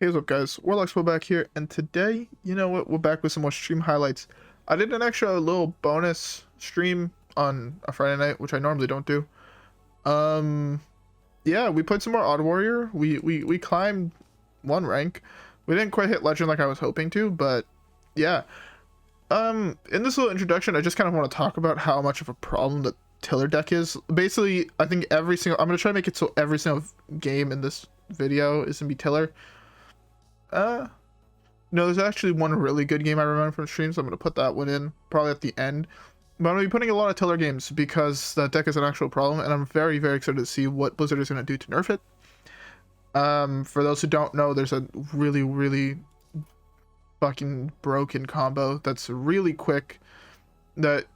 Hey, what's up guys, WhirlXbow back here, and today, you know what, we're back with some more stream highlights. I did an extra little bonus stream on a Friday night, which I normally don't do. Yeah, we played some more Odd Warrior. We climbed one rank. We didn't quite hit Legend like I was hoping to, but yeah. In this little introduction, I just kind of want to talk about how much of a problem the Tiller deck is. Basically, I think I'm going to try to make it so every single game in this video is going to be Tiller. No, there's actually one really good game I remember from streams. I'm going to put that one in probably at the end. But I'm going to be putting a lot of Tiller games because that deck is an actual problem, and I'm very, very excited to see what Blizzard is going to do to nerf it. For those who don't know, there's a really, really fucking broken combo that's really quick that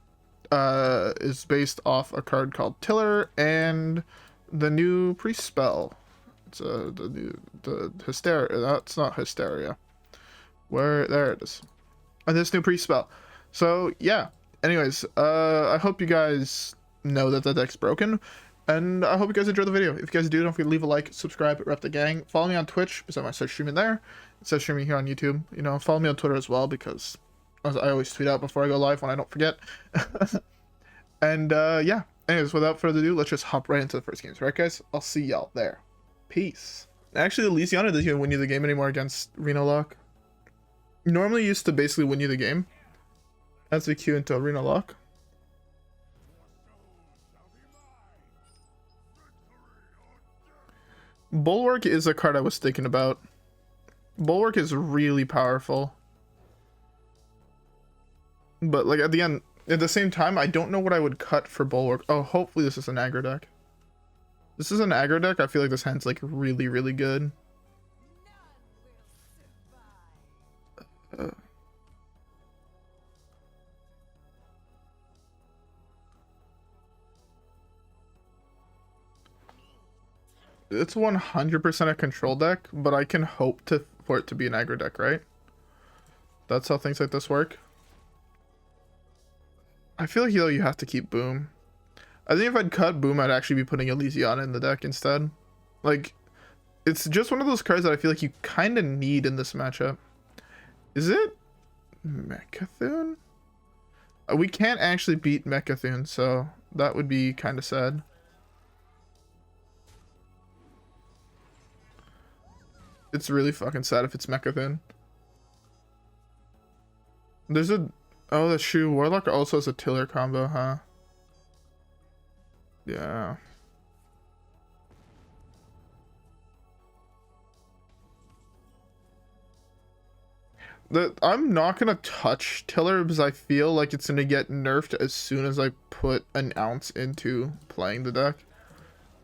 is based off a card called Tiller and the new Priest spell. It's the Hysteria. That's not Hysteria. There it is. And this new Priest spell. So yeah. Anyways, I hope you guys know that the deck's broken, and I hope you guys enjoy the video. If you guys do, don't forget to leave a like, subscribe, rep the gang. Follow me on Twitch because I might start streaming there. Instead of streaming here on YouTube, you know, follow me on Twitter as well because I always tweet out before I go live when I don't forget. And yeah. Anyways, without further ado, let's just hop right into the first games, right, guys? I'll see y'all there. Peace. Actually, Elysiana doesn't even win you the game anymore against Reno Lock. Normally used to basically win you the game as the Q into Reno Lock. Bulwark is a card I was thinking about. Bulwark is really powerful. But like at the same time, I don't know what I would cut for Bulwark. Oh, hopefully this is an aggro deck. This is an aggro deck. I feel like this hand's like really, really good. It's 100% a control deck, but I can hope for it to be an aggro deck, right? That's how things like this work. I feel like you have to keep Boom. I think if I'd cut Boom, I'd actually be putting Elysiana in the deck instead. Like, it's just one of those cards that I feel like you kind of need in this matchup. Is it Mecha'thun? We can't actually beat Mecha'thun, so that would be kind of sad. It's really fucking sad if it's Mecha'thun. There's a... Oh, the Shoe Warlock also has a Tiller combo, huh? Yeah. I'm not gonna touch Tiller because I feel like it's gonna get nerfed as soon as I put an ounce into playing the deck.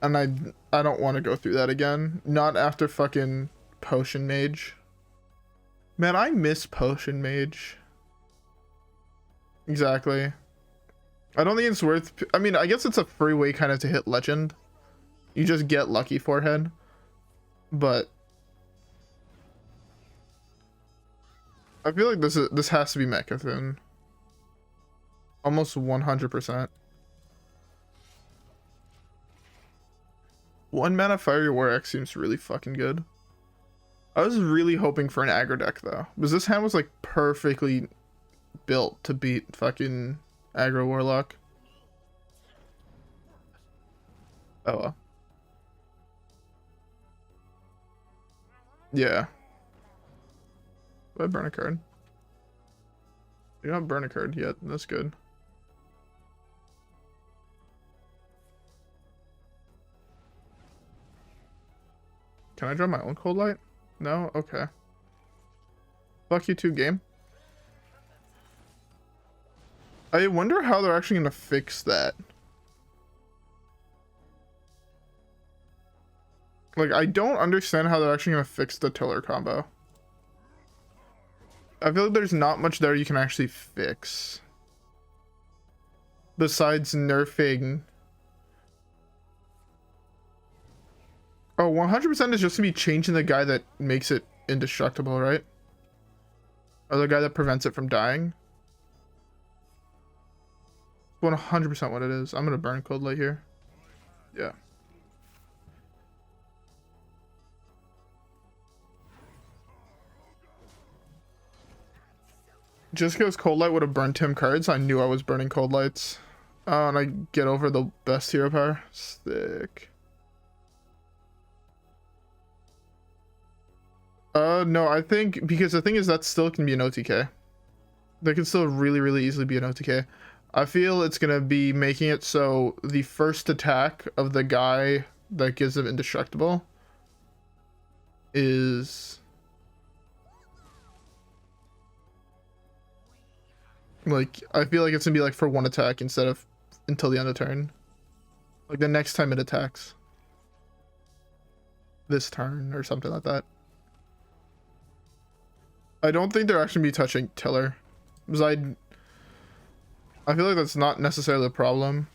And I don't want to go through that again. Not after fucking Potion Mage. Man, I miss Potion Mage. Exactly. I don't think it's worth... I mean, I guess it's a free way kind of to hit Legend. You just get lucky forehead. But I feel like this has to be Mecha'thun. Almost 100%. 1 mana Fiery War X seems really fucking good. I was really hoping for an aggro deck though, because this hand was like perfectly built to beat fucking aggro Warlock. Oh well. Yeah. Did I burn a card? I did not burn a card yet. That's good. Can I draw my own Coldlight? No? Okay. Fuck you too, game. I wonder how they're actually going to fix that. Like, I don't understand how they're actually going to fix the Tiller combo. I feel like there's not much there you can actually fix. Besides nerfing. Oh, 100% is just going to be changing the guy that makes it indestructible, right? Or the guy that prevents it from dying. 100% what it is. I'm going to burn Coldlight here. Yeah. Just because Coldlight would have burned him cards, I knew I was burning Coldlights. Oh, and I get over the best hero power. Sick. No, I think because the thing is that still can be an OTK. That can still really, really easily be an OTK. I feel it's gonna be making it so the first attack of the guy that gives him indestructible is like, I feel like it's gonna be like for one attack instead of until the end of turn. Like the next time it attacks. This turn or something like that. I don't think they're actually gonna be touching Tiller. Because I feel like that's not necessarily a problem.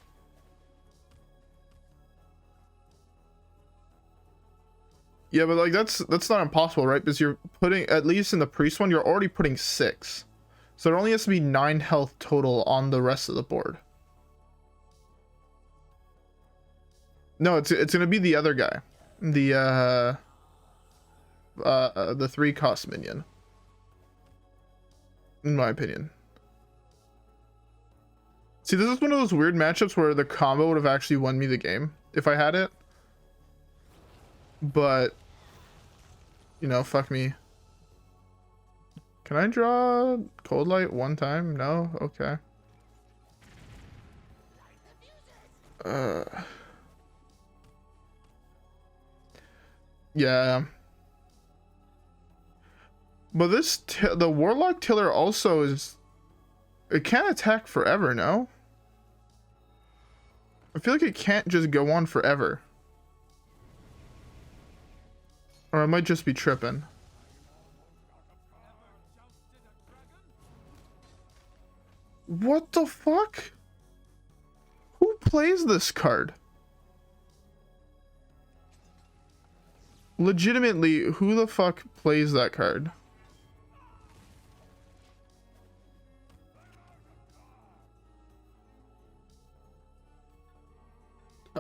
Yeah, but like that's not impossible, right? Because you're putting, at least in the priest one, you're already putting 6. So there only has to be 9 health total on the rest of the board. No, it's gonna be the other guy. The 3 cost minion. In my opinion. See, this is one of those weird matchups where the combo would have actually won me the game if I had it. But, you know, fuck me. Can I draw Coldlight one time? No? Okay. Yeah. But the Warlock Tiller also is... It can't attack forever, no? I feel like it can't just go on forever. Or I might just be tripping. What the fuck? Who plays this card? Legitimately, who the fuck plays that card?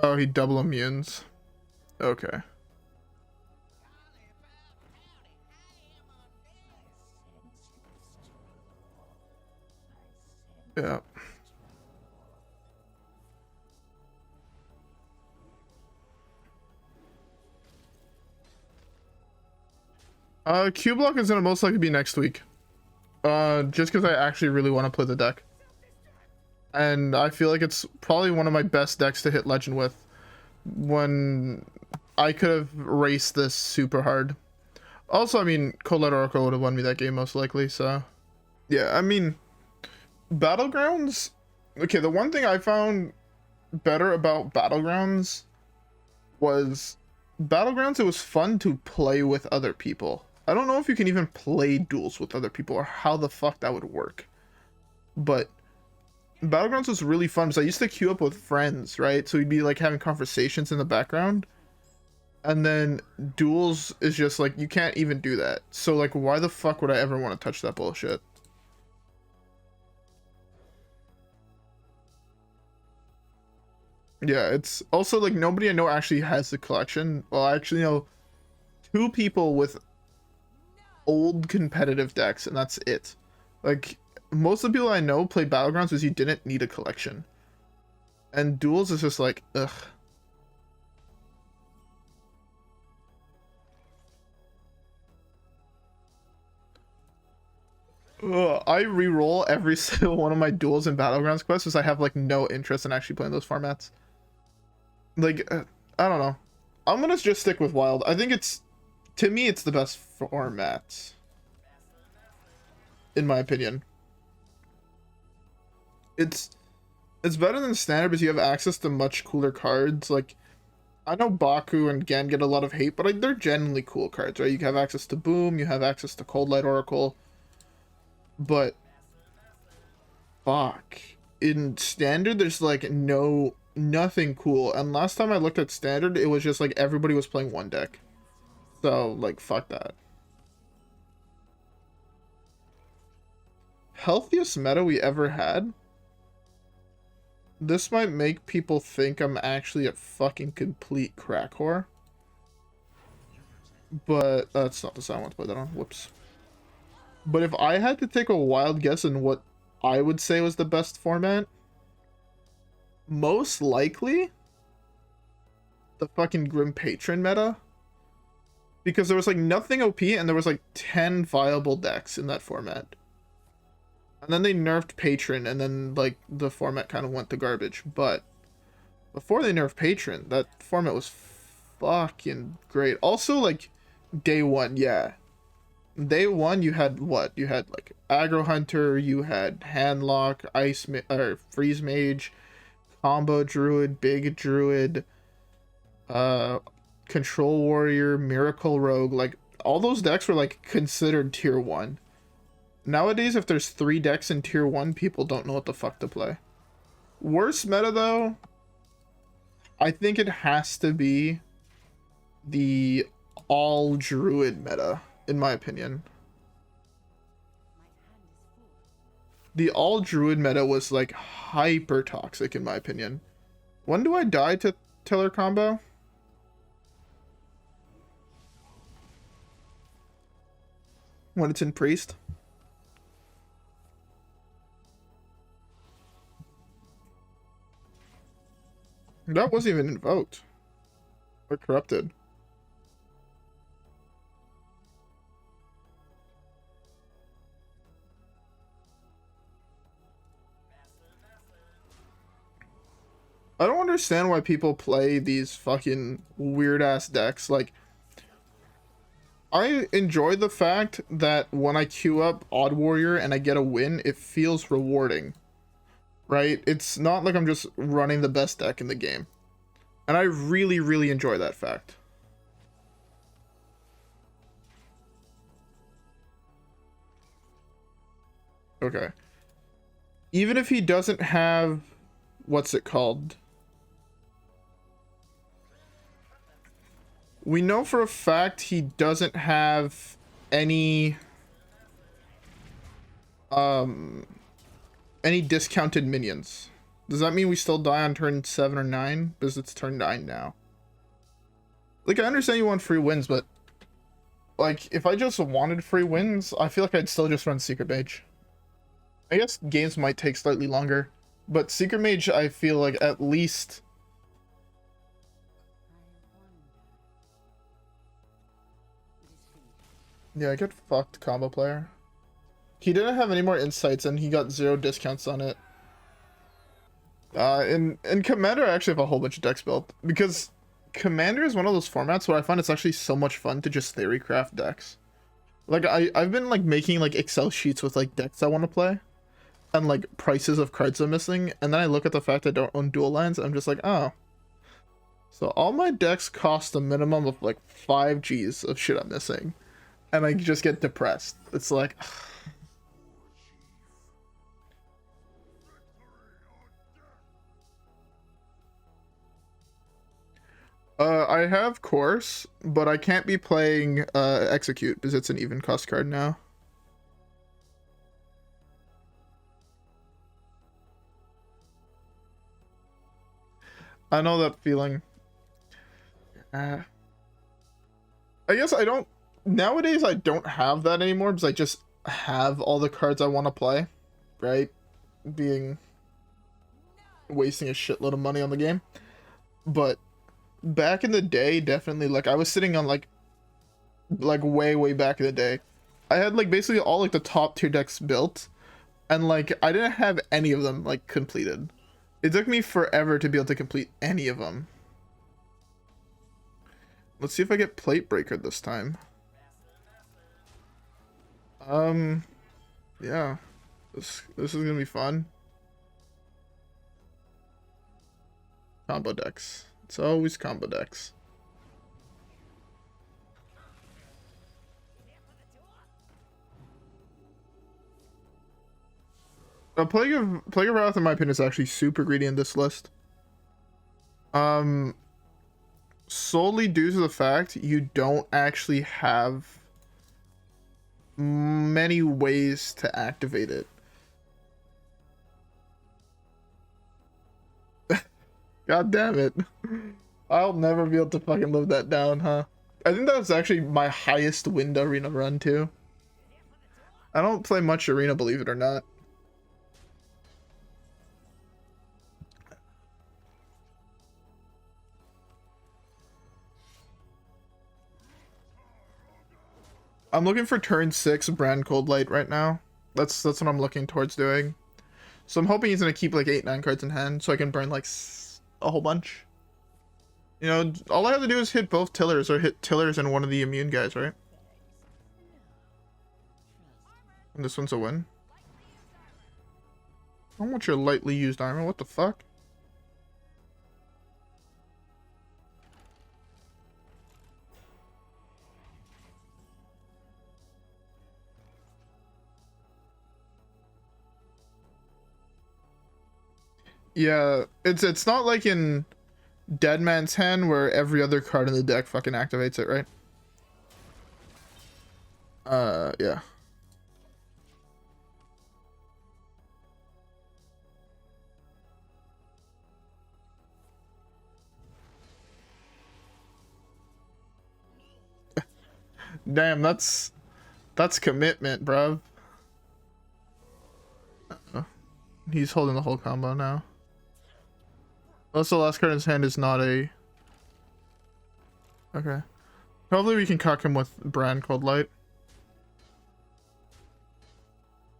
Oh, he double immunes. Okay. Yeah. Q block is gonna most likely be next week. Just because I actually really want to play the deck. And I feel like it's probably one of my best decks to hit legend with. When I could have raced this super hard. Also, I mean, Coldlight Oracle would have won me that game most likely, so... Yeah, I mean... Battlegrounds... Okay, the one thing I found better about Battlegrounds was... Battlegrounds, it was fun to play with other people. I don't know if you can even play duels with other people or how the fuck that would work. But... Battlegrounds was really fun because I used to queue up with friends, right? So we'd be like having conversations in the background. And then duels is just like, you can't even do that. So like, why the fuck would I ever want to touch that bullshit? Yeah, it's also like nobody I know actually has the collection. Well, I actually know 2 people with old competitive decks, and that's it. Like, most of the people I know play Battlegrounds because you didn't need a collection. And duels is just like, ugh. Ugh, I re-roll every single one of my duels in Battlegrounds quests because I have like no interest in actually playing those formats. Like, I don't know. I'm gonna just stick with Wild. I think it's, to me, it's the best format. In my opinion. It's better than Standard because you have access to much cooler cards. Like, I know Baku and Gen get a lot of hate, but like, they're genuinely cool cards, right? You have access to Boom, you have access to Coldlight Oracle. But fuck, in Standard there's like nothing cool, and last time I looked at Standard it was just like everybody was playing one deck, so like fuck that. Healthiest meta we ever had? This might make people think I'm actually a fucking complete crack whore, but that's not the side I want to play that on. Whoops. But if I had to take a wild guess in what I would say was the best format, most likely the fucking Grim Patron meta. Because there was like nothing OP and there was like 10 viable decks in that format. And then they nerfed Patron and then like the format kind of went to garbage. But before they nerfed Patron, that format was fucking great. Also like day one, yeah. Day one you had what? You had like Aggro Hunter, you had Handlock, Freeze Mage, Combo Druid, Big Druid, Control Warrior, Miracle Rogue. Like all those decks were like considered tier 1. Nowadays if there's 3 decks in tier 1, people don't know what the fuck to play. Worst meta though, I think it has to be the all Druid meta, in my opinion. The all Druid meta was like hyper toxic in my opinion. When do I die to Tiller combo? When it's in Priest. That wasn't even invoked. Or corrupted. I don't understand why people play these fucking weird ass decks. Like, I enjoy the fact that when I queue up Odd Warrior and I get a win, it feels rewarding. Right? It's not like I'm just running the best deck in the game. And I really, really enjoy that fact. Okay. Even if he doesn't have... What's it called? We know for a fact he doesn't have any discounted minions. Does that mean we still die on turn 7 or 9? Because it's turn 9 now. Like, I understand you want free wins, but like, if I just wanted free wins, I feel like I'd still just run Secret Mage. I guess games might take slightly longer, but Secret Mage, I feel like at least... Yeah, I get fucked, combo player. He didn't have any more insights and he got 0 discounts on it. In Commander, I actually have a whole bunch of decks built. Because Commander is one of those formats where I find it's actually so much fun to just theorycraft decks. Like, I've been, like, making, like, Excel sheets with, like, decks I want to play. And, like, prices of cards I'm missing. And then I look at the fact I don't own dual lands, and I'm just like, oh. So all my decks cost a minimum of, like, 5 Gs of shit I'm missing. And I just get depressed. It's like... I have Coerce, but I can't be playing Execute because it's an even cost card now. I know that feeling. I guess I don't... Nowadays, I don't have that anymore because I just have all the cards I want to play, right? Wasting a shitload of money on the game. But back in the day, definitely, like, I was sitting on, like way back in the day. I had, like, basically all, like, the top tier decks built. And, like, I didn't have any of them, like, completed. It took me forever to be able to complete any of them. Let's see if I get Plate Breaker this time. Yeah. This is gonna be fun. Combo decks. It's always combo decks. Plague of Wrath, in my opinion, is actually super greedy in this list. Solely due to the fact you don't actually have many ways to activate it. God damn it. I'll never be able to fucking live that down, huh? I think that was actually my highest wind arena run too. I don't play much arena, believe it or not. I'm looking for turn 6 Brann Coldlight right now. That's what I'm looking towards doing. So I'm hoping he's gonna keep like 8-9 cards in hand so I can burn like a whole bunch. You know, all I have to do is hit both tillers or hit tillers and one of the immune guys, right? And this one's a win. I don't want your lightly used armor. What the fuck? Yeah, it's not like in Dead Man's Hand where every other card in the deck fucking activates it, right? Yeah. Damn, that's commitment, bruv. He's holding the whole combo now. Unless the last card in his hand is not a... Okay. Hopefully we can cock him with Brann Coldlight.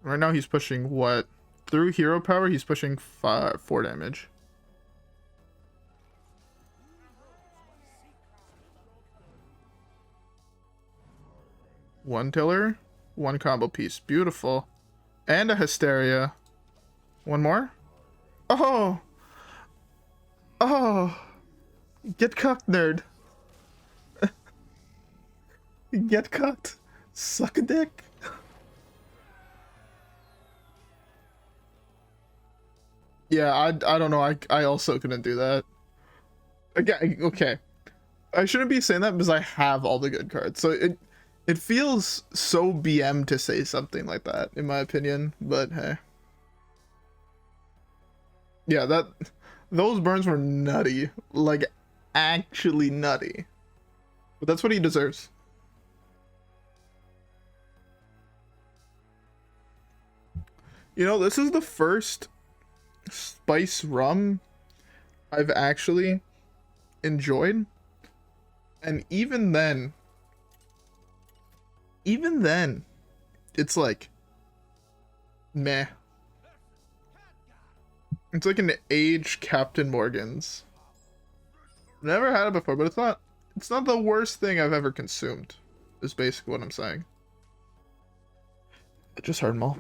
Right now he's pushing what? Through hero power, he's pushing 4 damage. One tiller, one combo piece. Beautiful. And a Hysteria. One more? Oh! Oh! Get cucked, nerd. Get cucked. Suck a dick. Yeah, I don't know. I also couldn't do that. Again, okay. I shouldn't be saying that because I have all the good cards. So it feels so BM to say something like that, in my opinion. But hey. Yeah, those burns were nutty. Like, actually nutty. But that's what he deserves. You know, this is the first spice rum I've actually enjoyed. And even then, it's like, meh. It's like an aged Captain Morgan's. Never had it before, but it's not the worst thing I've ever consumed, is basically what I'm saying. I just heard them all.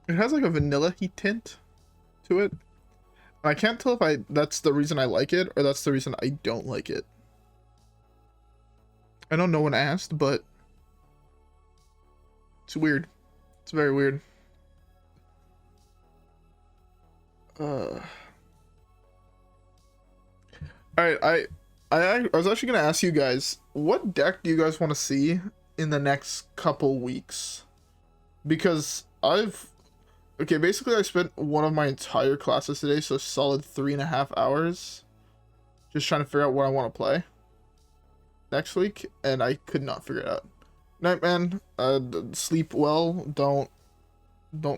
It has like a vanilla-y tint to it. I can't tell if that's the reason I like it or that's the reason I don't like it. I know no one asked, but it's weird. It's very weird. Alright, I was actually gonna ask you guys, what deck do you guys want to see in the next couple weeks? Because okay, basically I spent one of my entire classes today, so solid 3.5 hours, just trying to figure out what I want to play next week, and I could not figure it out. Night, man. Sleep well. Don't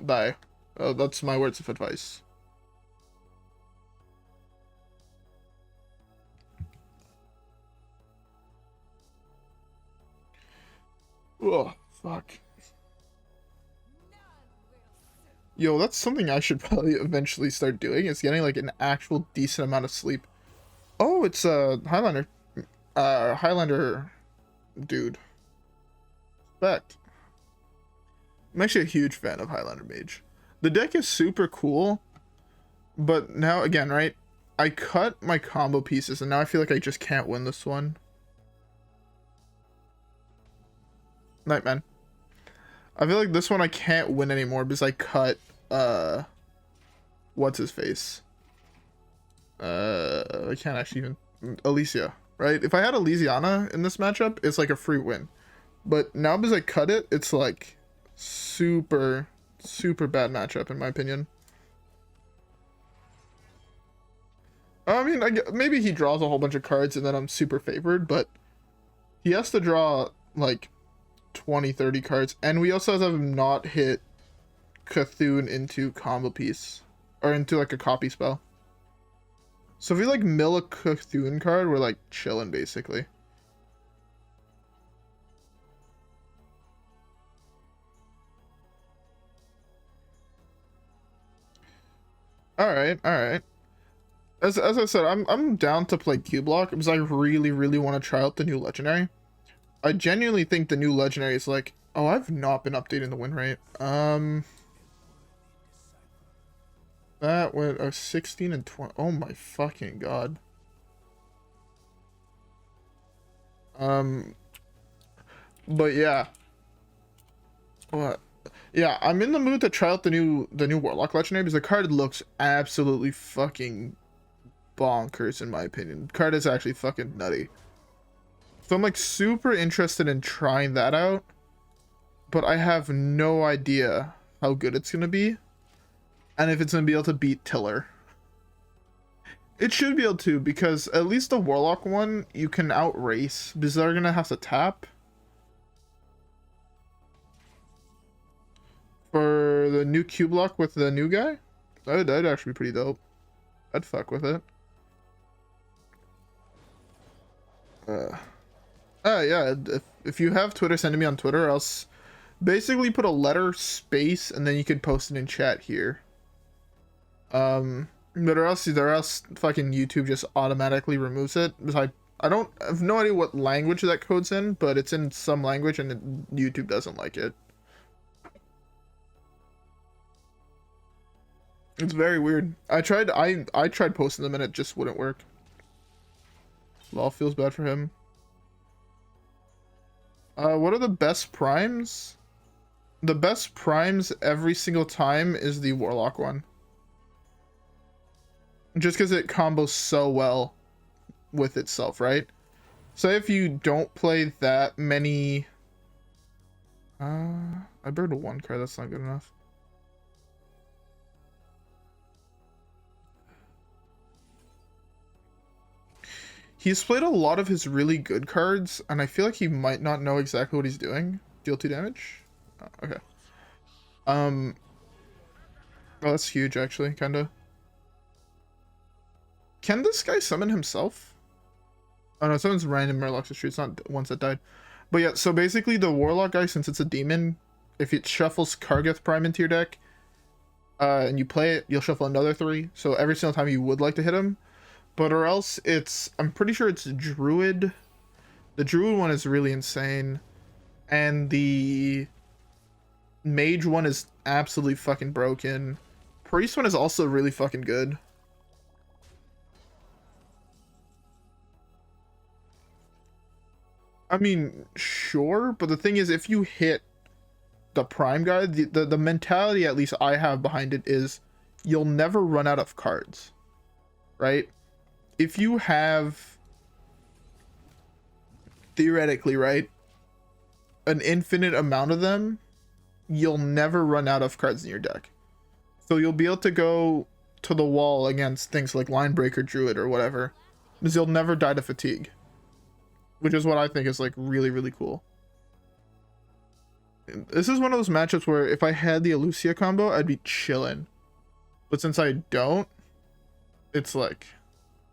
die. That's my words of advice. Oh, fuck. Yo, that's something I should probably eventually start doing, is getting like an actual decent amount of sleep. Oh, it's a Highlander. Highlander dude. Respect. I'm actually a huge fan of Highlander Mage. The deck is super cool, but now again, right? I cut my combo pieces and now I feel like I just can't win this one. Nightman. I feel like this one I can't win anymore because I cut what's his face? I can't actually even Alicia. Right? If I had Elysiana in this matchup, it's like a free win. But now because I cut it, it's like super bad matchup in my opinion. I mean, maybe he draws a whole bunch of cards and then I'm super favored, but he has to draw like 20-30 cards, and we also have not hit Cthulhu into combo piece or into like a copy spell. So if we like mill a Cthulhu card, we're like chilling basically. All right. As I said, I'm down to play Q block because I really want to try out the new legendary. I genuinely think the new legendary is like, oh, I've not been updating the win rate. That went 16 and 20. Oh my fucking god. But yeah. What? Yeah, I'm in the mood to try out the new Warlock legendary because the card looks absolutely fucking bonkers in my opinion. The card is actually fucking nutty. So I'm like super interested in trying that out, but I have no idea how good it's gonna be and if it's gonna be able to beat Tiller. It should be able to, because at least the Warlock one you can outrace because they're gonna have to tap. For the new Q block with the new guy? That'd actually be pretty dope. I'd fuck with it. Yeah, if you have Twitter, send it me on Twitter. Else basically put a letter, space, and then you could post it in chat here. But or else fucking YouTube just automatically removes it. Because I have no idea what language that code's in, but it's in some language and YouTube doesn't like it. It's very weird. I tried posting them and it just wouldn't work. Law feels bad for him. What are the best primes? The best primes every single time is the Warlock one. Just because it combos so well with itself, right? So if you don't play that many... I burned one card, that's not good enough. He's played a lot of his really good cards, and I feel like he might not know exactly what he's doing. Deal 2 damage? Oh, okay. Oh, that's huge, actually, kinda. Can this guy summon himself? Oh no, summons random Murlocs of Street. It's not ones that died. But yeah, so basically the Warlock guy, since it's a demon, if it shuffles Kargath Prime into your deck, and you play it, you'll shuffle another 3. So every single time you would like to hit him. But or else it's, I'm pretty sure it's Druid. The Druid one is really insane. And the Mage one is absolutely fucking broken. Priest one is also really fucking good. I mean, sure, but the thing is, if you hit the Prime guy, the mentality at least I have behind it is you'll never run out of cards, right? If you have, theoretically, right, an infinite amount of them, you'll never run out of cards in your deck. So you'll be able to go to the wall against things like Linebreaker, Druid, or whatever, because you'll never die to fatigue. Which is what I think is like really, really cool. This is one of those matchups where if I had the Elucia combo, I'd be chilling. But since I don't, it's like...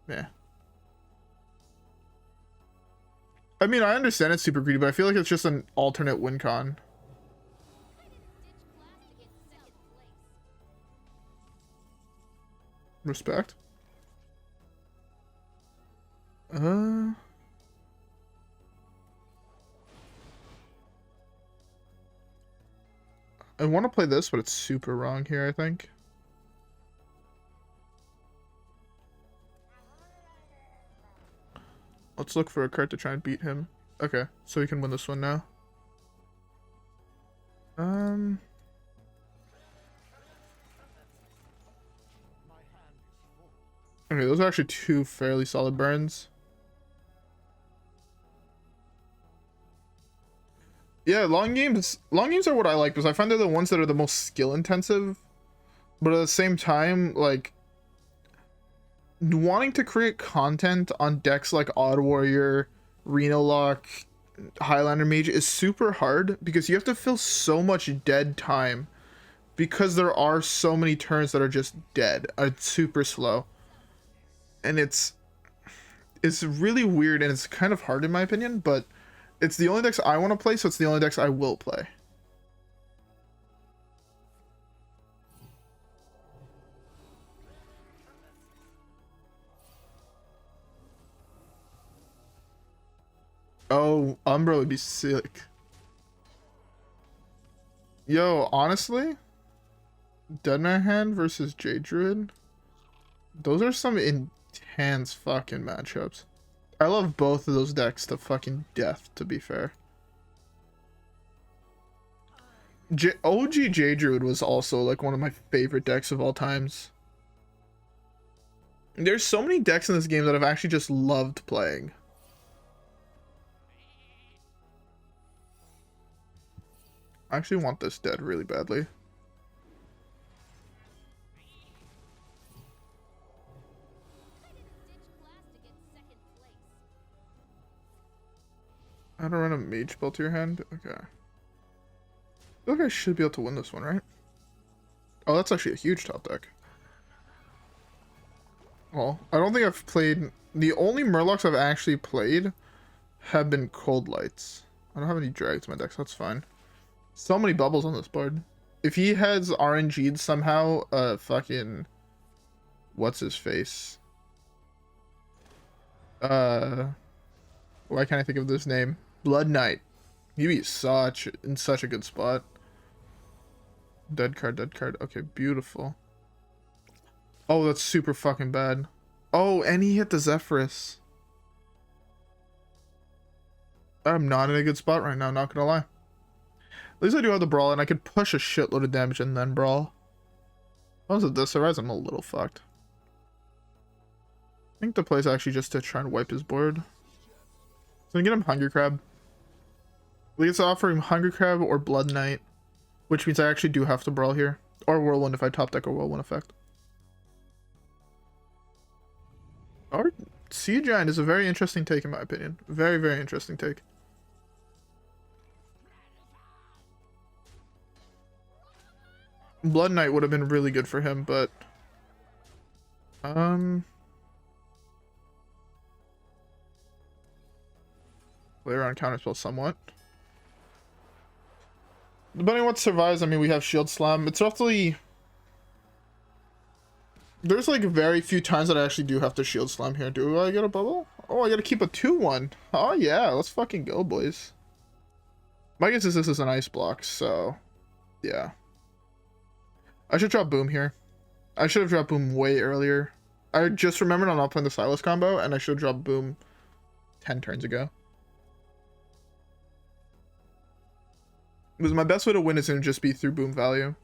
yeah. I mean, I understand it's super greedy, but I feel like it's just an alternate win con. Respect. I want to play this, but it's super wrong here, I think. Let's look for a card to try and beat him. Okay, so he can win this one now. Okay, those are actually 2 fairly solid burns. Yeah, long games are what I like because I find they're the ones that are the most skill intensive, but at the same time, like, wanting to create content on decks like Odd Warrior, Reno Lock, Highlander Mage is super hard because you have to fill so much dead time because there are so many turns that are just dead. It's super slow. And it's really weird and it's kind of hard in my opinion, but it's the only decks I want to play, so it's the only decks I will play. Oh, Umbra would be sick. Yo, honestly, Deadman Hand versus Jade Druid, those are some intense fucking matchups. I love both of those decks to fucking death, to be fair. OG Jade Druid was also like one of my favorite decks of all times. There's so many decks in this game that I've actually just loved playing. I actually want this dead really badly. How to run a mage spell to your hand? Okay. I feel like I should be able to win this one, right? Oh, that's actually a huge top deck. Well, I don't think I've played... The only Murlocs I've actually played have been Coldlights. I don't have any drags in my deck, so that's fine. So many bubbles on this board. If he has RNG'd somehow, fucking... What's his face? Why can't I think of this name? Blood Knight. He'd be in such a good spot. Dead card, dead card. Okay, beautiful. Oh, that's super fucking bad. Oh, and he hit the Zephyrus. I'm not in a good spot right now, not gonna lie. At least I do have the Brawl, and I could push a shitload of damage and then Brawl. Once it this arrives, I'm a little fucked. I think the play is actually just to try and wipe his board. So I get him Hungry Crab. We get to offer him Hungry Crab or Blood Knight, which means I actually do have to Brawl here. Or Whirlwind if I top deck a Whirlwind effect. Our Sea Giant is a very interesting take in my opinion. Very, very interesting take. Blood Knight would have been really good for him, but... Play around counterspell somewhat. Depending on what survives, I mean, we have Shield Slam. It's roughly... There's like very few times that I actually do have to Shield Slam here. Do I get a bubble? Oh, I gotta keep a 2-1. Oh yeah, let's fucking go, boys. My guess is this is an ice block, so... Yeah. I should drop Boom here. I should have dropped Boom way earlier. I just remembered I'm not playing the Silas combo, and I should have dropped Boom 10 turns ago. Because my best way to win is going to just be through Boom value.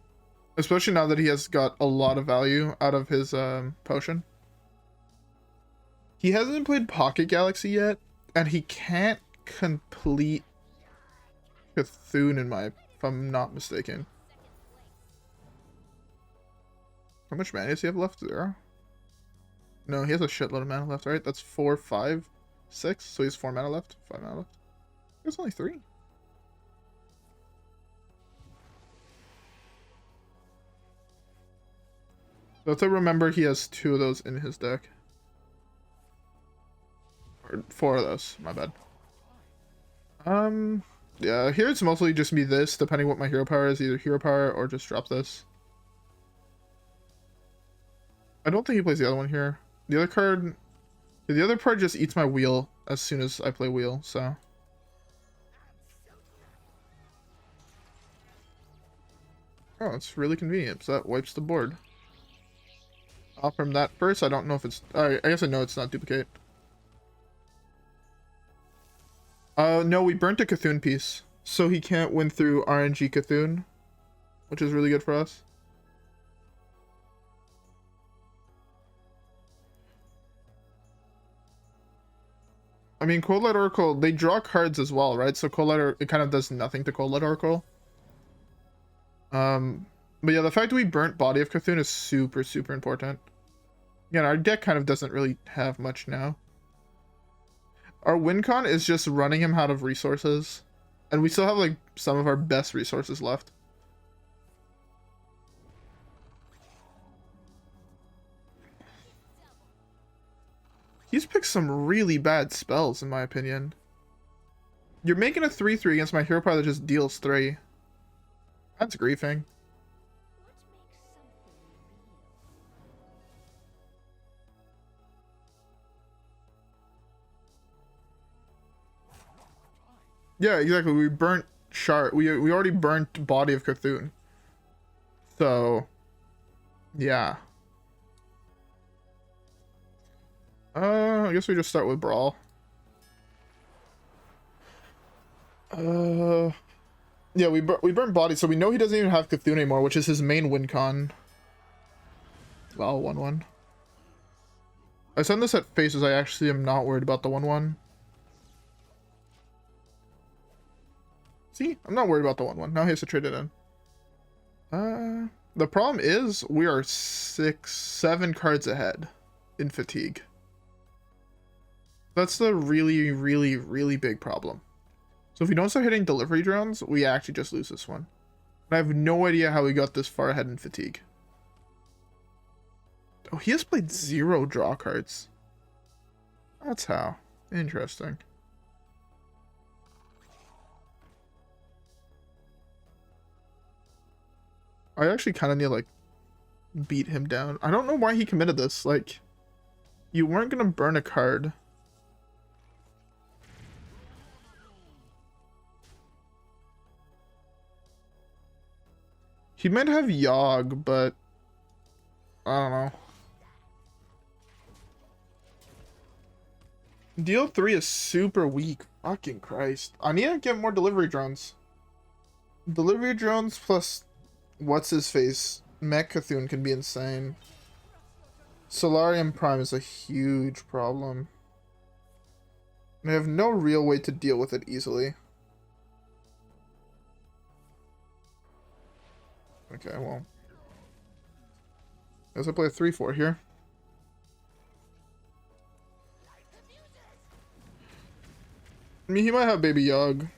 Especially now that he has got a lot of value out of his potion. He hasn't played Pocket Galaxy yet, and he can't complete Cthulhu if I'm not mistaken. How much mana does he have left? 0? No, he has a shitload of mana left, right? That's 4, 5, 6. So he has 4 mana left. 5 mana left. There's only 3. Let's remember he has 2 of those in his deck. Or 4 of those, my bad. Yeah, here it's mostly just me this, depending what my hero power is, either hero power or just drop this. I don't think he plays the other one here. The other card... The other part just eats my wheel as soon as I play wheel, so... Oh, it's really convenient, so that wipes the board. I'll from that first. I don't know if it's... I guess I know it's not duplicate. No, we burnt a Cthulhu piece, so he can't win through RNG Cthulhu, which is really good for us. I mean, Coldlight Oracle, they draw cards as well, right? So Coldlight, it kind of does nothing to Coldlight Oracle. But yeah, the fact that we burnt Body of Cthulhu is super, super important. Yeah, our deck kind of doesn't really have much now. Our win con is just running him out of resources. And we still have like some of our best resources left. He's picked some really bad spells in my opinion. You're making a 3/3 against my hero power that just deals 3. That's griefing. Yeah, exactly. We burnt Shard. We already burnt Body of Cthulhu. So, yeah. I guess we just start with Brawl. Yeah, we burnt Body, so we know he doesn't even have Cthulhu anymore, which is his main win con. Well, 1/1. I send this at faces. I actually am not worried about the 1/1. See, I'm not worried about the 1/1. Now he has to trade it in. The problem is we are 6-7 cards ahead in fatigue. That's the really, really, really big problem. So if we don't start hitting delivery drones, we actually just lose this one. And I have no idea how we got this far ahead in fatigue. Oh, he has played 0 draw cards. That's how. Interesting. I actually kind of need to, like, beat him down. I don't know why he committed this. Like, you weren't going to burn a card. He might have Yogg, but I don't know. Deal 3 is super weak. Fucking Christ. I need to get more delivery drones. Delivery drones plus what's his face? Mech Cthulhu can be insane. Solarium Prime is a huge problem. I have no real way to deal with it easily. Okay, well. I guess I play a 3/4 here. I mean, he might have Baby Yogg.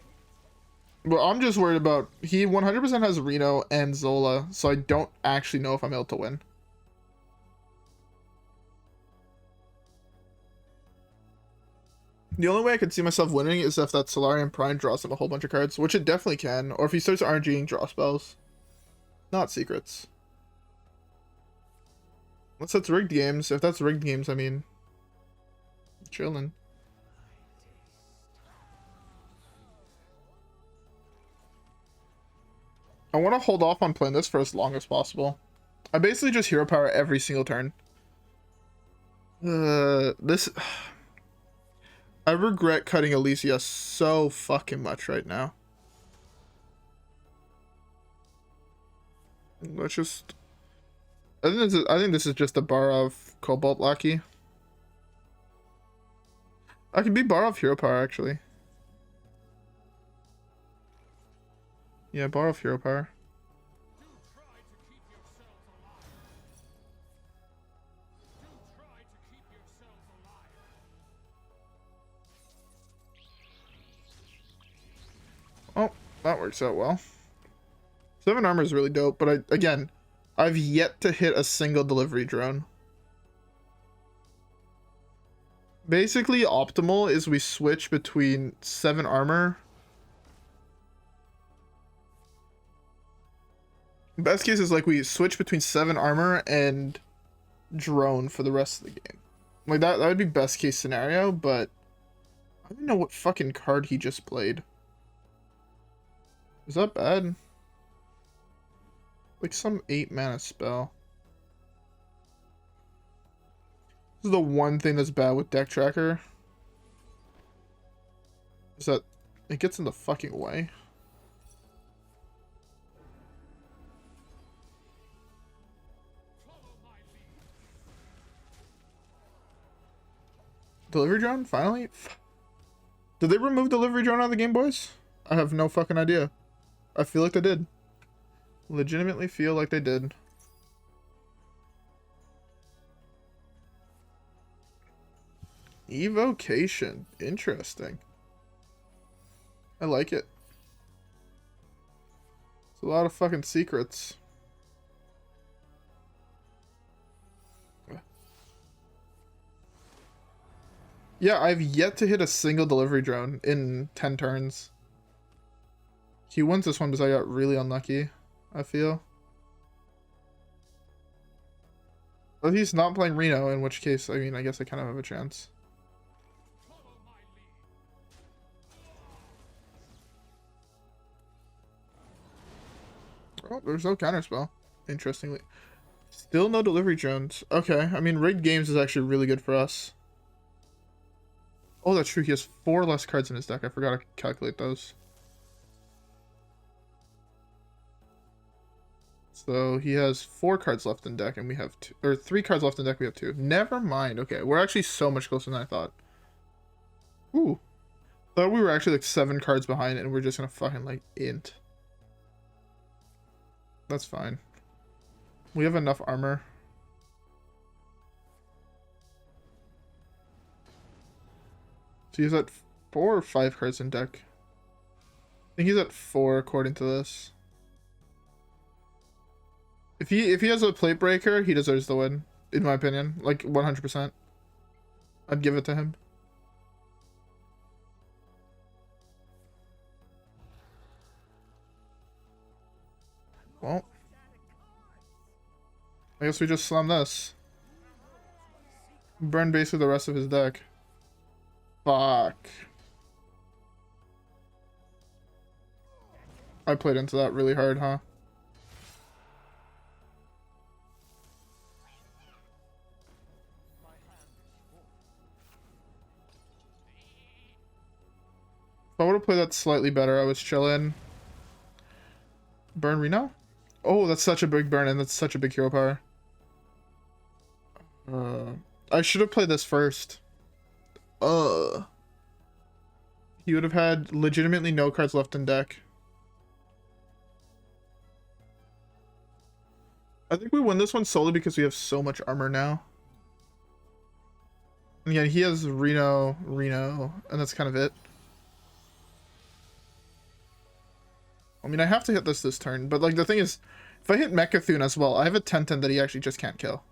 But I'm just worried about... He 100% has Reno and Zola, so I don't actually know if I'm able to win. The only way I could see myself winning is if that Solarium Prime draws him a whole bunch of cards, which it definitely can, or if he starts RNGing draw spells. Not secrets. Unless that's rigged games. If that's rigged games, I mean... chillin'. I want to hold off on playing this for as long as possible. I basically just hero power every single turn. This... I regret cutting Alicia so fucking much right now. Let's just... I think this is just a Barov Cobalt Lackey. I could be Barov hero power, actually. Yeah, Barov hero power. Oh, that works out well. 7 armor is really dope, but again, I've yet to hit a single delivery drone. Basically, optimal is we switch between 7 armor. Best case is like we switch between 7 armor and drone for the rest of the game. Like that would be best case scenario, but I don't know what fucking card he just played. Is that bad? Like some 8 mana spell. This is the one thing that's bad with Deck Tracker. Is that it gets in the fucking way. Delivery drone? Finally? Did they remove delivery drone out of the game, boys? I have no fucking idea. I feel like they did. Legitimately feel like they did. Evocation. Interesting. I like it. It's a lot of fucking secrets. Yeah, I've yet to hit a single delivery drone in 10 turns. He wins this one because I got really unlucky, I feel. But he's not playing Reno, in which case, I mean, I guess I kind of have a chance. Oh, there's no counterspell, interestingly. Still no delivery drones. Okay, I mean, rigged games is actually really good for us. Oh, that's true. He has 4 less cards in his deck. I forgot to calculate those. So he has 4 cards left in deck, and we have 2, or 3 cards left in deck. We have 2. Never mind. Okay, we're actually so much closer than I thought. Ooh, thought we were actually like 7 cards behind, and we're just gonna fucking like int. That's fine. We have enough armor. So he's at 4 or 5 cards in deck. I think he's at 4 according to this. If he has a plate breaker, he deserves the win, in my opinion. Like 100%. I'd give it to him. Well, I guess we just slam this. Burn basically the rest of his deck. Fuck. I played into that really hard, huh? If I would have played that slightly better, I was chilling. Burn Reno? Oh, that's such a big burn, and that's such a big hero power. I should have played this first. He would have had legitimately no cards left in deck. I think we win this one solely because we have so much armor now. And yeah, he has Reno, and that's kind of it. I mean, I have to hit this turn, but like the thing is, if I hit Mechathune as well, I have a 10-10 that he actually just can't kill.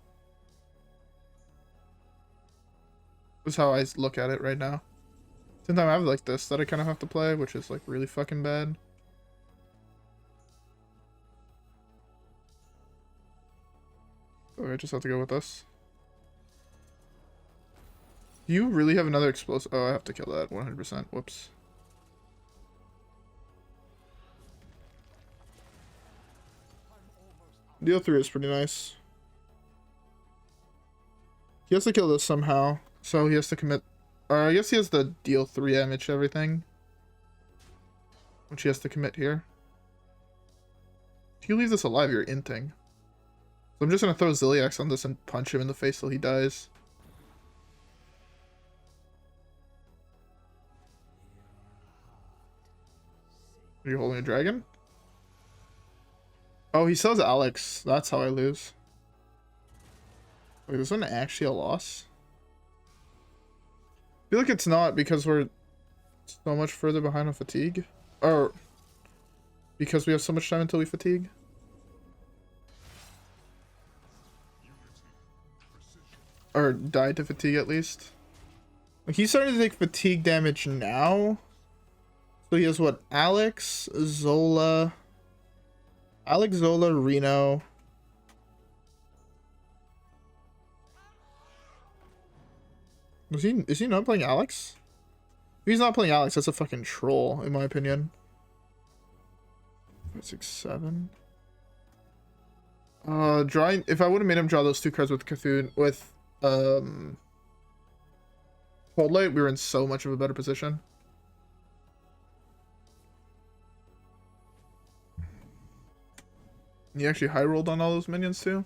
That's how I look at it right now. Sometimes I have like this that I kind of have to play, which is like really fucking bad. So I just have to go with this. Do you really have another explosive? Oh, I have to kill that 100%. Whoops. Deal 3 is pretty nice. He has to kill this somehow, so he has to commit. I guess he has the deal 3 damage to everything, which he has to commit here. If you leave this alive, you're inting. So I'm just gonna throw Zilliax on this and punch him in the face till he dies. Are you holding a dragon? Oh, he sells Alex. That's how I lose. Wait, is this one actually a loss? I feel like it's not because we're so much further behind on fatigue. Or because we have so much time until we fatigue. Or die to fatigue at least. Like, he's starting to take fatigue damage now. So he has what? Alex, Zola, Reno. Is he not playing Alex? If he's not playing Alex, that's a fucking troll, in my opinion. 5, 6, 7. Drawing. If I would have made him draw those 2 cards with Cthulhu, with Coldlight, we were in so much of a better position. He actually high rolled on all those minions too.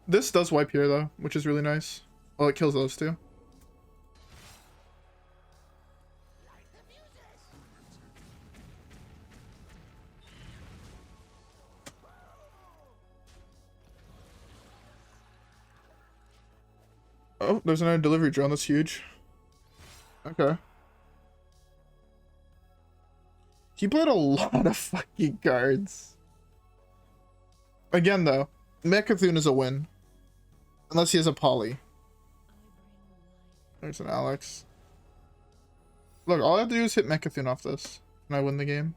This does wipe here though, which is really nice. Well, it kills those two. Oh, there's another delivery drone. That's huge. Okay. He played a lot of fucking cards. Again, though, Mecha'thun is a win. Unless he has a poly. There's an Alex. Look, all I have to do is hit Mecha'thun off this, and I win the game.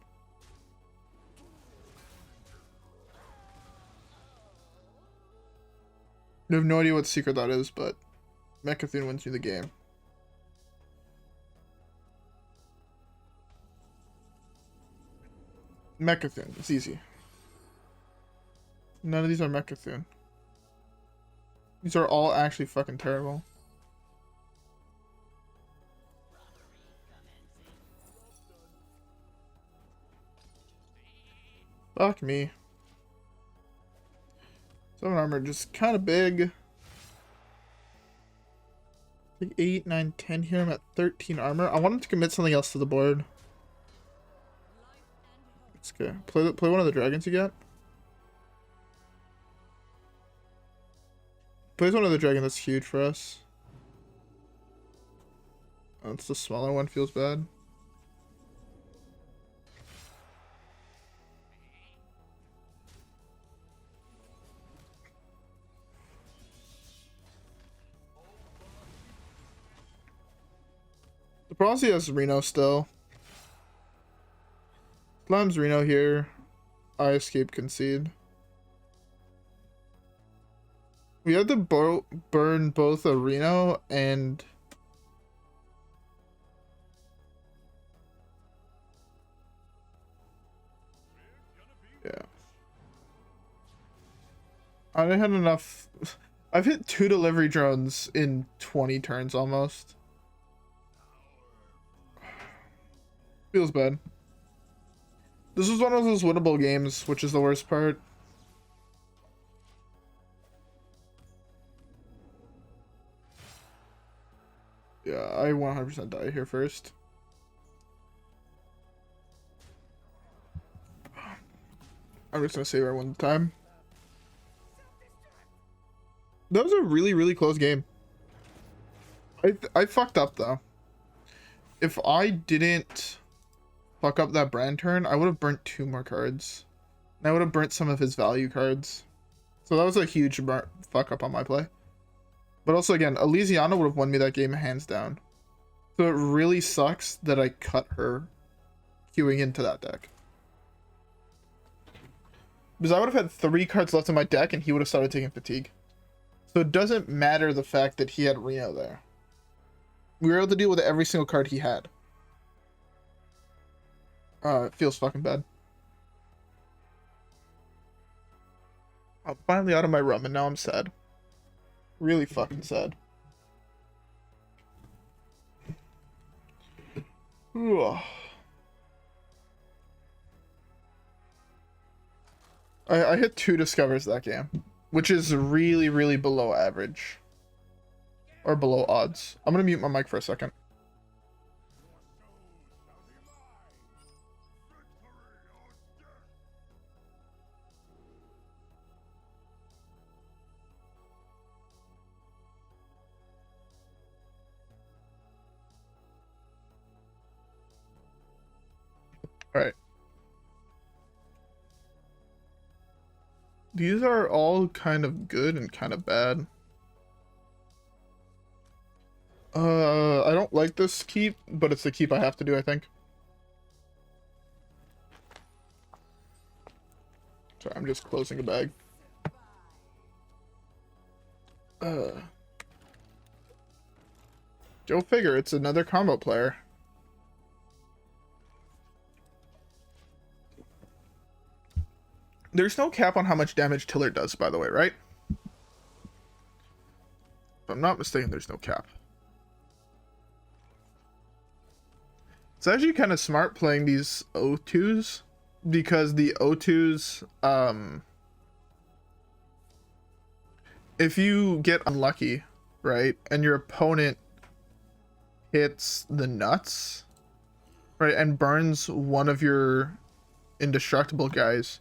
I have no idea what secret that is, but Mecha'thun wins you the game. Mecha'thun, it's easy. None of these are Mecha'thun. These are all actually fucking terrible. Fuck me. 7 armor, just kind of big. Like 8, 9, 10 here. I'm at 13 armor. I wanted to commit something else to the board. Let's go. Play one of the dragons you got. Plays one of the dragon that's huge for us. Oh, it's the smaller one, feels bad. The problem is he has Reno still. Slams Reno here. I escape concede. We had to burn both a Reno and... Yeah. I didn't have enough... I've hit 2 delivery drones in 20 turns almost. Feels bad. This was one of those winnable games, which is the worst part. Yeah, I 100% die here first. I'm just gonna save her one time. That was a really, really close game. I fucked up though. If I didn't fuck up that Brann turn, I would have burnt 2 more cards. And I would have burnt some of his value cards. So that was a huge fuck up on my play. But also, again, Elysiana would have won me that game hands down. So it really sucks that I cut her queuing into that deck. Because I would have had 3 cards left in my deck and he would have started taking fatigue. So it doesn't matter the fact that he had Reno there. We were able to deal with every single card he had. It feels fucking bad. I'm finally out of my rum and now I'm sad. Really fucking sad. Ugh. I hit 2 discovers that game, which is really, really below average. Or below odds. I'm gonna mute my mic for a second. Alright. These are all kind of good and kind of bad. I don't like this keep, but it's the keep I have to do, I think. Sorry, I'm just closing a bag. Go figure, it's another combo player. There's no cap on how much damage Tiller does, by the way, right? If I'm not mistaken, there's no cap. It's actually kind of smart playing these O2s, because the O2s, if you get unlucky, right, and your opponent hits the nuts, right, and burns one of your indestructible guys,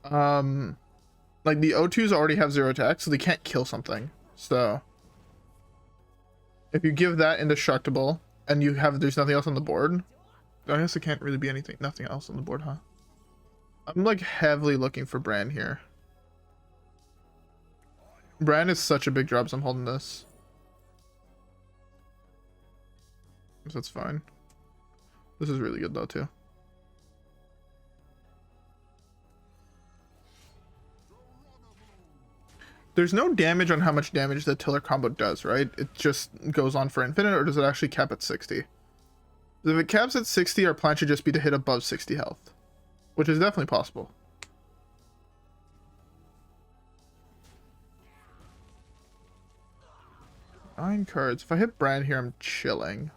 like the O2s already have 0 attack, so they can't kill something. So If you give that indestructible and you have there's nothing else on the board, I guess it can't really be nothing else on the board, huh? I'm like heavily looking for Brann here. Brann is such a big drop, so I'm holding this. So that's fine. This is really good though too. There's no damage on how much damage the Tiller combo does, right? It just goes on for infinite, or does it actually cap at 60? If it caps at 60, our plan should just be to hit above 60 health, which is definitely possible. Nine cards. If I hit Brann here, I'm chilling.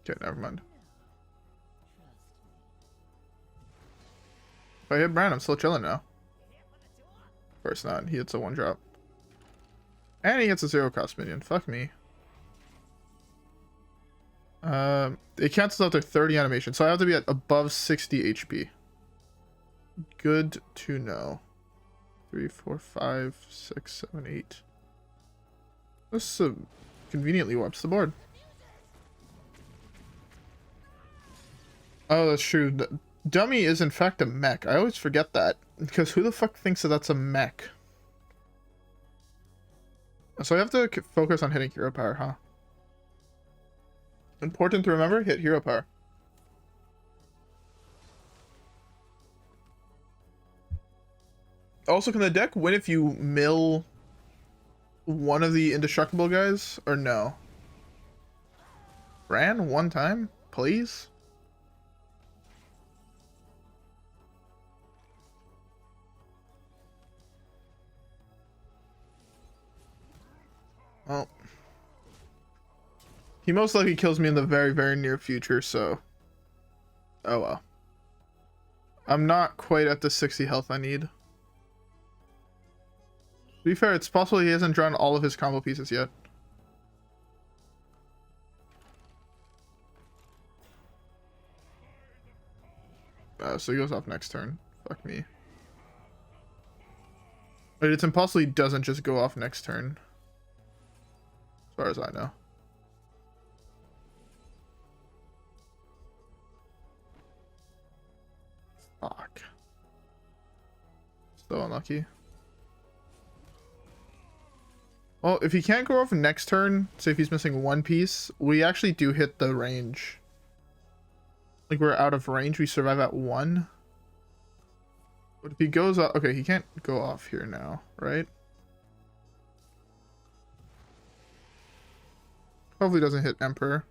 Okay, never mind. If I hit Brann, I'm still chilling now. Of course not. He hits a 1-drop. And he hits a 0-cost minion. Fuck me. It cancels out their 30 animation, so I have to be at above 60 HP. Good to know. 3, 4, 5, 6, 7, 8. This conveniently wipes the board. Oh, that's true. The dummy is in fact a mech. I always forget that, because who the fuck thinks that that's a mech? So I have to focus on hitting hero power, huh? Important to remember, hit hero power. Also, can the deck win if you mill one of the indestructible guys, or no? Brann, one time, please? Well, he most likely kills me in the very, very near future, so... Oh well. I'm not quite at the 60 health I need. To be fair, it's possible he hasn't drawn all of his combo pieces yet. So he goes off next turn. Fuck me. But it's impossible he doesn't just go off next turn. As far as I know. Fuck. So unlucky. Well, if he can't go off next turn, say if he's missing one piece, we actually do hit the range. Like, we're out of range, we survive at 1. But if he goes off... Okay, he can't go off here now, right? Hopefully doesn't hit Emperor.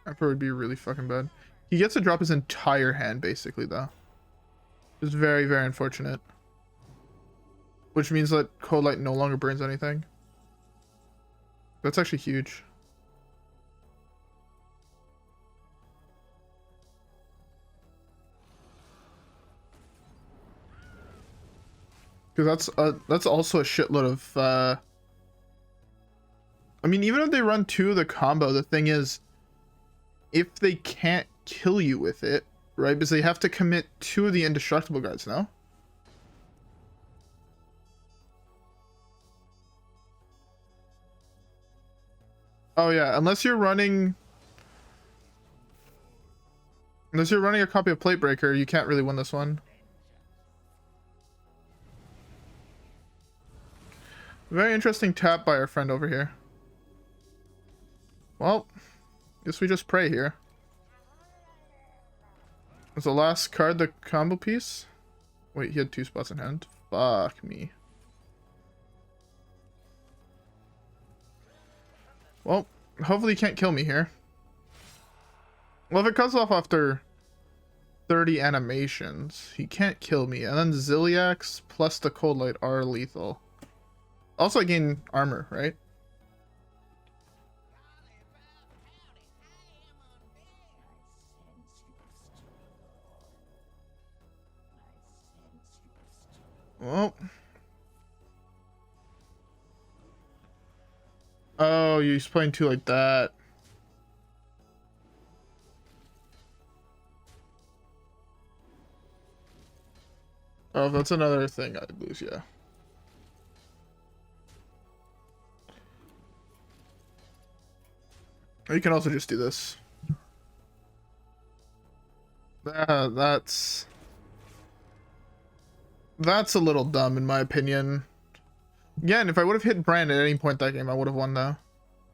Emperor would be really fucking bad. He gets to drop his entire hand, basically, though. It's very, very unfortunate. Which means that Coldlight no longer burns anything. That's actually huge. Because that's also a shitload of... I mean, even if they run 2 of the combo, the thing is, if they can't kill you with it, right? Because they have to commit 2 of the indestructible guys, no? Oh yeah, unless you're running a copy of Platebreaker, you can't really win this one. Very interesting tap by our friend over here. Well, guess we just pray here. Was the last card the combo piece? Wait, he had 2 spots in hand. Fuck me. Well, hopefully he can't kill me here. Well, if it cuts off after 30 animations, he can't kill me. And then Zilliax plus the Coldlight are lethal. Also, I gain armor, right? Well. Oh, he's playing 2 like that. Oh, that's another thing I'd lose, yeah. You can also just do this. That's a little dumb in my opinion. Again, if I would have hit Brann at any point that game, I would have won though.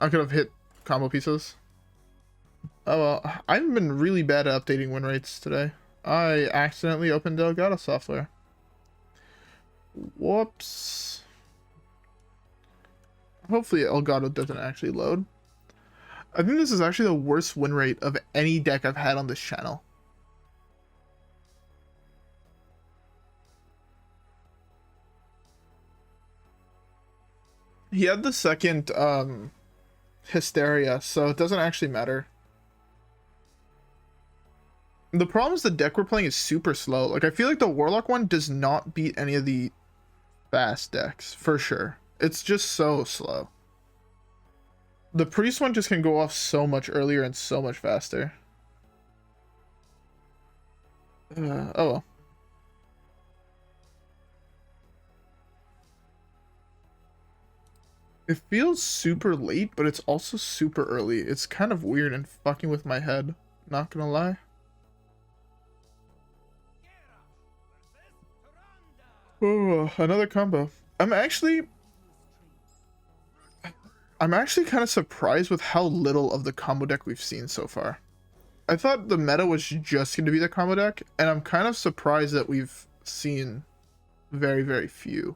I could have hit combo pieces. Oh well, I've been really bad at updating win rates today. I accidentally opened Elgato software. Whoops. Hopefully Elgato doesn't actually load. I think this is actually the worst win rate of any deck I've had on this channel. He had the second Hysteria, so it doesn't actually matter. The problem is the deck we're playing is super slow. Like, I feel like the Warlock one does not beat any of the fast decks, for sure. It's just so slow. The Priest one just can go off so much earlier and so much faster. Oh well. It feels super late, but it's also super early. It's kind of weird and fucking with my head. Not gonna lie. Oh, another combo. I'm actually kind of surprised with how little of the combo deck we've seen so far. I thought the meta was just going to be the combo deck, and I'm kind of surprised that we've seen very, very few.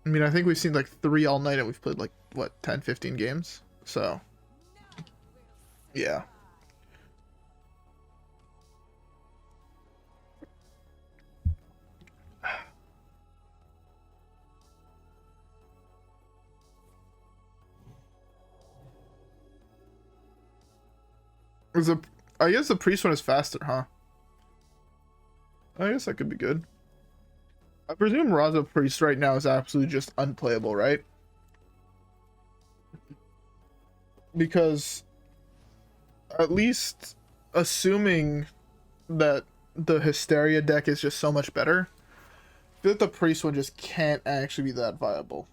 I mean, I think we've seen like 3 all night, and we've played like, what, 10, 15 games? So, yeah. I guess the Priest one is faster, huh? I guess that could be good. I presume Raza Priest right now is absolutely just unplayable, right? Because at least assuming that the Hysteria deck is just so much better, I feel like the Priest one just can't actually be that viable.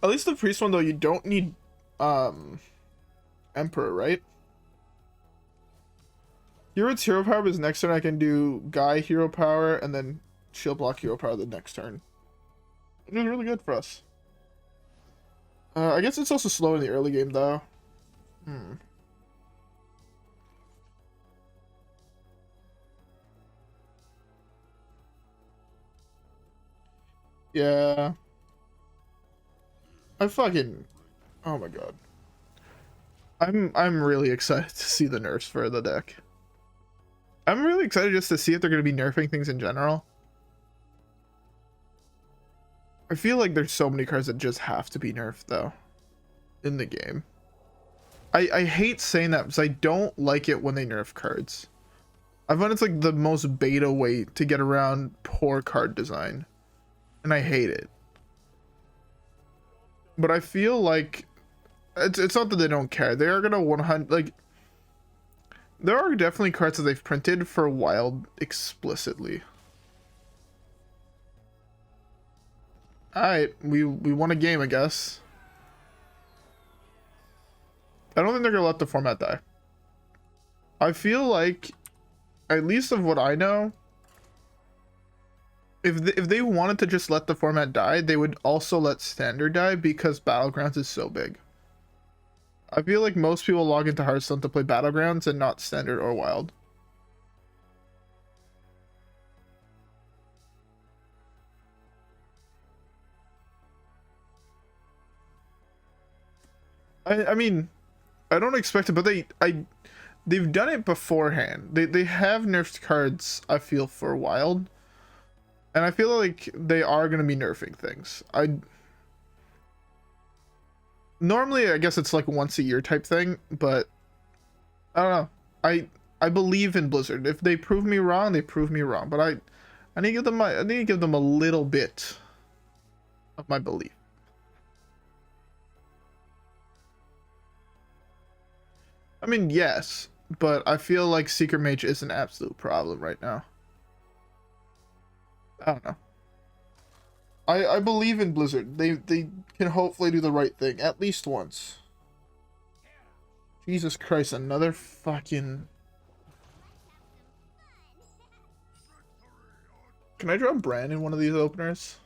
At least the Priest one, though, you don't need Emperor, right? Hero's hero power is next turn. I can do Guy hero power and then shield block hero power the next turn. Which is really good for us. I guess it's also slow in the early game, though. Yeah. I fucking... Oh my god. I'm really excited to see the nerfs for the deck. I'm really excited just to see if they're going to be nerfing things in general. I feel like there's so many cards that just have to be nerfed, though, in the game. I hate saying that because I don't like it when they nerf cards. I find it's like the most beta way to get around poor card design. And I hate it. But I feel like it's not that they don't care. They are gonna 100 like. There are definitely cards that they've printed for Wild explicitly. Alright, we won a game, I guess. I don't think they're gonna let the format die. I feel like, at least of what I know, if they wanted to just let the format die, they would also let Standard die because Battlegrounds is so big. I feel like most people log into Hearthstone to play Battlegrounds and not Standard or Wild. I mean, I don't expect it, but they've done it beforehand. They have nerfed cards, I feel, for Wild. And I feel like they are going to be nerfing things. Normally, I guess it's like once a year type thing, but I don't know. I believe in Blizzard. If they prove me wrong, they prove me wrong. But I need to give them a little bit of my belief. I mean, yes, but I feel like Secret Mage is an absolute problem right now. I don't know. I believe in Blizzard. They can hopefully do the right thing at least once. Jesus Christ, another fucking... Can I draw Brann in one of these openers?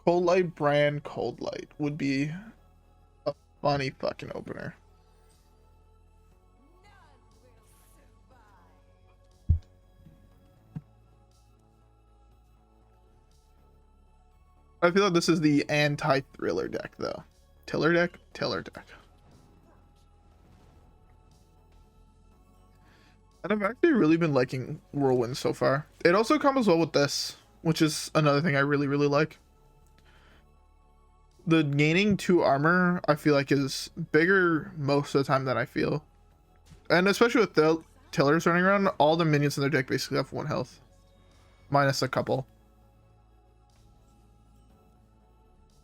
Coldlight, Brann, Coldlight would be a funny fucking opener. I feel like this is the anti-thriller deck, though. Tiller deck? Tiller deck. And I've actually really been liking Whirlwind so far. It also combos well with this, which is another thing I really, really like. The gaining 2 armor, I feel like, is bigger most of the time than I feel. And especially with the Tillers running around, all the minions in their deck basically have 1 health. Minus a couple.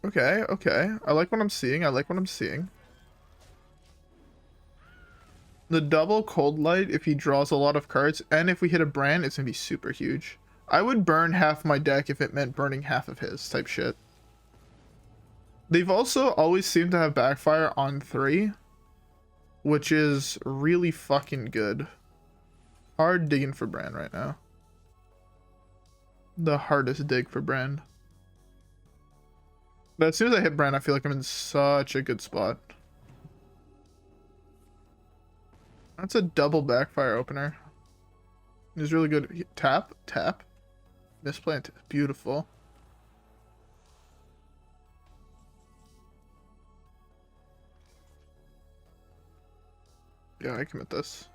Okay, okay. I like what I'm seeing. I like what I'm seeing. The double Coldlight, if he draws a lot of cards, and if we hit a Brann, it's gonna be super huge. I would burn half my deck if it meant burning half of his type shit. They've also always seemed to have backfire on 3, which is really fucking good. Hard digging for Brann right now. The hardest dig for Brann. But as soon as I hit Brann, I feel like I'm in such a good spot. That's a double backfire opener. It's really good. Tap, tap. Misplant. Beautiful. Yeah, I commit this.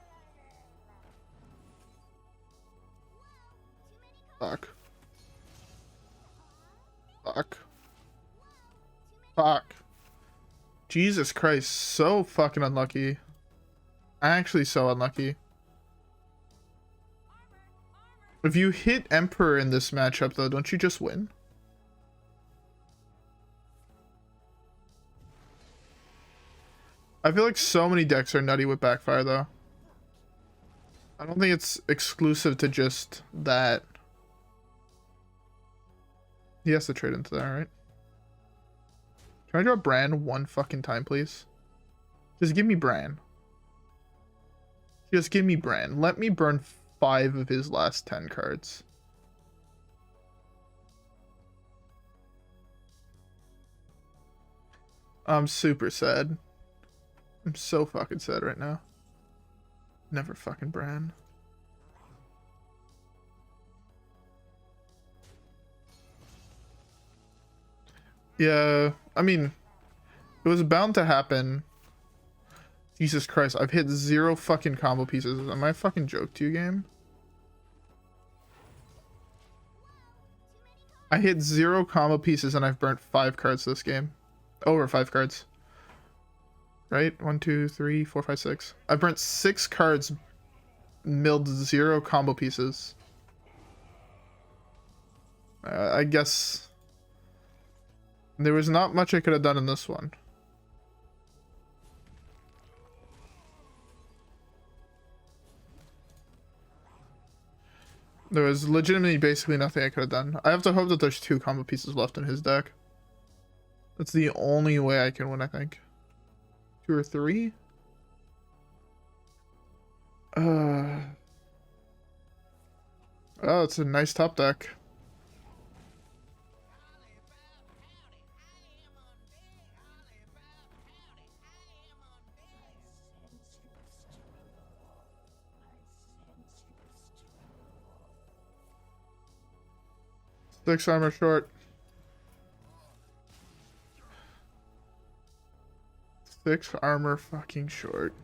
Fuck. Fuck. Fuck. Jesus Christ, so fucking unlucky. Actually so unlucky. If you hit Emperor in this matchup though, don't you just win? I feel like so many decks are nutty with backfire though. I don't think it's exclusive to just that. He has to trade into that, right? Can I draw Brann 1 fucking time, please? Just give me Brann. Just give me Brann. Let me burn 5 of his last 10 cards. I'm super sad. I'm so fucking sad right now. Never fucking Brann. Yeah, I mean, it was bound to happen. Jesus Christ, I've hit 0 fucking combo pieces. Am I a fucking joke to you, game? I hit 0 combo pieces and I've burnt 5 cards this game. Over 5 cards. Right? 1, 2, 3, 4, 5, 6. I've burnt 6 cards, milled 0 combo pieces. I guess there was not much I could have done in this one. There was legitimately basically nothing I could have done. I have to hope that there's 2 combo pieces left in his deck. That's the only way I can win, I think. 2 or 3? Oh, it's a nice top deck. Six armor short. 6 armor fucking short.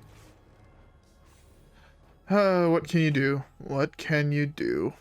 What can you do? What can you do?